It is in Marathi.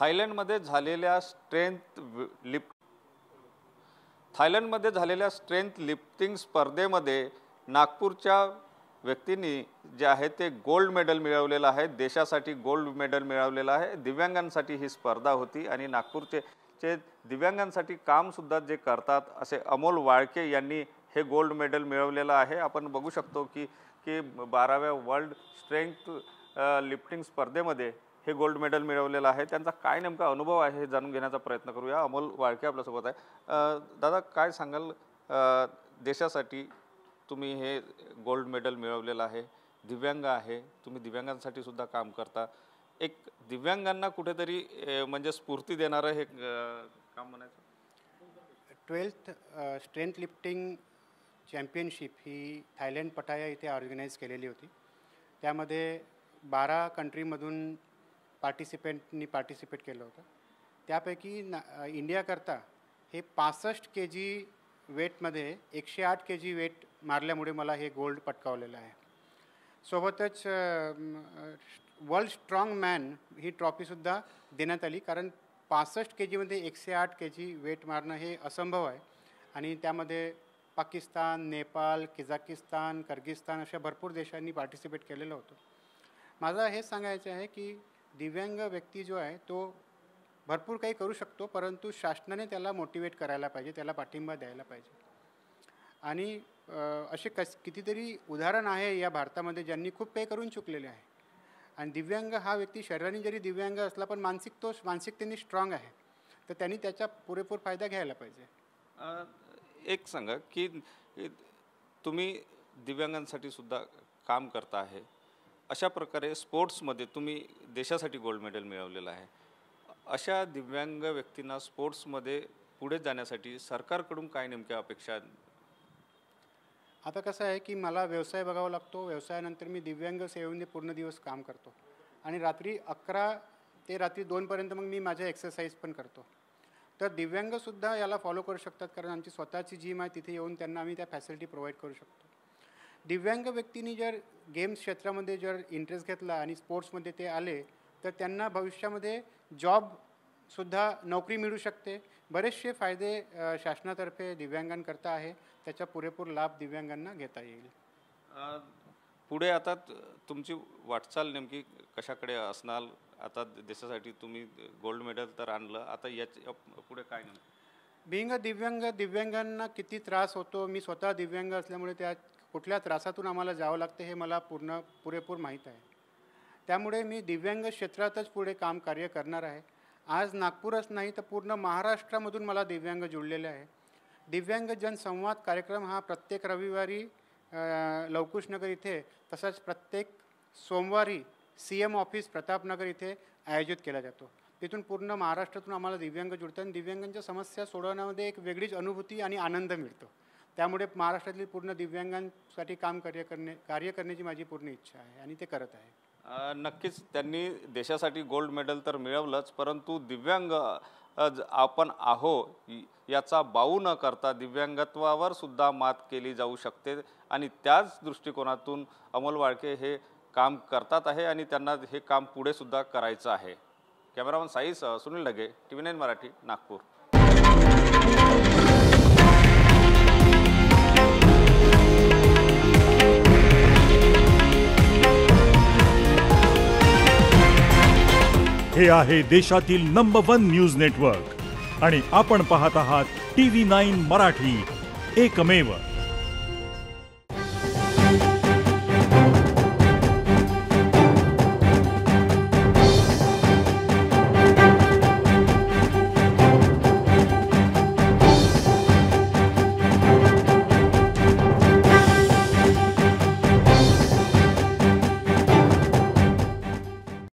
थायलंडमध्ये झालेल्या स्ट्रेंथ लिफ्टिंग स्पर्धेमध्ये नागपूरच्या व्यक्तींनी जे आहे ते गोल्ड मेडल मिळवलेलं आहे। देशासाठी गोल्ड मेडल मिळवलेलं आहे। दिव्यांगांसाठी ही स्पर्धा होती आणि नागपूरचे दिव्यांगांसाठी काम सुद्धा जे करतात असे अमोल वाळके यांनी हे गोल्ड मेडल मिळवलेलं आहे। आपण बघू शकतो की 12व्या वर्ल्ड स्ट्रेंथ लिफ्टिंग स्पर्धेमध्ये हे गोल्ड मेडल मिळवलेलं आहे। त्यांचा काय नेमका अनुभव आहे हे जाणून घेण्याचा प्रयत्न करूया। अमोल वाळके आपल्यासोबत आहे। दादा, काय सांगाल, देशासाठी तुम्ही हे गोल्ड मेडल मिळवलेलं आहे, दिव्यांग आहे, तुम्ही दिव्यांगांसाठी सुद्धा काम करता, एक दिव्यांगांना कुठेतरी म्हणजे स्फूर्ती देणारं हे काम म्हणायचं। 12th स्ट्रेंथ लिफ्टिंग चॅम्पियनशिप ही थायलंड पटाया इथे ऑर्गनाईज केलेली होती। त्यामध्ये 12 कंट्रीमधून पार्टिसिपेंटनी पार्टिसिपेट केलं होतं। त्यापैकी इंडियाकरता हे 65 kg वेटमध्ये 108 kg वेट मारल्यामुळे मला हे गोल्ड पटकावलेलं आहे। सोबतच वर्ल्ड स्ट्रॉंग मॅन ही ट्रॉफीसुद्धा देण्यात आली, कारण 65 kgमध्ये 108 kg वेट मारणं हे असंभव आहे आणि त्यामध्ये पाकिस्तान, नेपाळ, कझाकिस्तान, किर्गिस्तान अशा भरपूर देशांनी पार्टिसिपेट केलेलं होतं। माझं हे सांगायचं आहे की दिव्यांग व्यक्ती जो आहे तो भरपूर काही करू शकतो, परंतु शासनाने त्याला मोटिवेट करायला पाहिजे, त्याला पाठिंबा द्यायला पाहिजे। आणि असे कितीतरी उदाहरण आहे या भारतामध्ये ज्यांनी खूप काही करून चुकलेले आहे। आणि दिव्यांग हा व्यक्ती शरीराने जरी दिव्यांग असला पण मानसिकतेने स्ट्रॉंग आहे, तर त्यांनी त्याचा पुरेपूर फायदा घ्यायला पाहिजे। एक सांगा की तुम्ही दिव्यांगांसाठी सुद्धा काम करता आहे, अशा प्रकारे स्पोर्ट्समध्ये तुम्ही देशासाठी गोल्ड मेडल मिळवलेलं आहे। अशा दिव्यांग व्यक्तींना स्पोर्ट्समध्ये पुढे जाण्यासाठी सरकारकडून काय नेमक्या अपेक्षा? आता कसं आहे की मला व्यवसाय बघावा लागतो, व्यवसायानंतर मी दिव्यांग सेवेमध्ये पूर्ण दिवस काम करतो आणि रात्री 11 ते रात्री 2 पर्यंत मग मी माझ्या एक्सरसाइज पण करतो। तर दिव्यांगसुद्धा याला फॉलो करू शकतात, कारण आमची स्वतःची जिम आहे, तिथे येऊन त्यांना आम्ही त्या फॅसिलिटी प्रोव्हाइड करू शकतो। दिव्यांग व्यक्तींनी जर गेम्स क्षेत्रामध्ये जर इंटरेस्ट घेतला आणि स्पोर्ट्समध्ये ते आले तर त्यांना भविष्यामध्ये जॉबसुद्धा नोकरी मिळू शकते। बरेचसे फायदे शासनातर्फे दिव्यांगांकरता आहे, त्याचा पुरेपूर लाभ दिव्यांगांना घेता येईल। पुढे आता तुमची वाटचाल नेमकी कशाकडे असणार? आता देशासाठी तुम्ही गोल्ड मेडल तर आणलं, आता याच्या पुढे काय नेमकं? बिंग दिव्यांगांना किती त्रास होतो, मी स्वतः दिव्यांग असल्यामुळे त्या कुठल्या त्रासातून आम्हाला जावं लागते हे मला पुरेपूर माहीत आहे। त्यामुळे मी दिव्यांग क्षेत्रातच पुढे कार्य करणार आहे। आज नागपूरच नाही तर पूर्ण महाराष्ट्रामधून मला दिव्यांग जुळलेले आहे। दिव्यांग जनसंवाद कार्यक्रम हा प्रत्येक रविवारी लवकुशनगर इथे, तसंच प्रत्येक सोमवारी CM ऑफिस प्रतापनगर इथे आयोजित केला जातो। तिथून पूर्ण महाराष्ट्रातून आम्हाला दिव्यांग जुळतात आणि दिव्यांगांच्या समस्या सोडवण्यामध्ये एक वेगळीच अनुभूती आणि आनंद मिळतो। त्यामुळे महाराष्ट्रातील पूर्ण दिव्यांगांसाठी कार्य करण्याची माझी पूर्ण इच्छा आहे आणि ते करत आहे। नक्कीच त्यांनी देशासाठी गोल्ड मेडल तर मिळवलंच, परंतु दिव्यांग आपण आहो याचा बाऊ न करता दिव्यांगत्वावर सुद्धा मात केली जाऊ शकते आणि त्याच दृष्टिकोनातून अमोल वाळके हे काम करतात आहे आणि त्यांना हे काम पुढे सुद्धा करायचं आहे। कॅमेरामन साईसह सुनील ढगे, TV9 मराठी, नागपूर। हे आहे देशातील नंबर 1 न्यूज नेटवर्क आणि आपण पाहत आहात TV9 मराठी, एकमेव।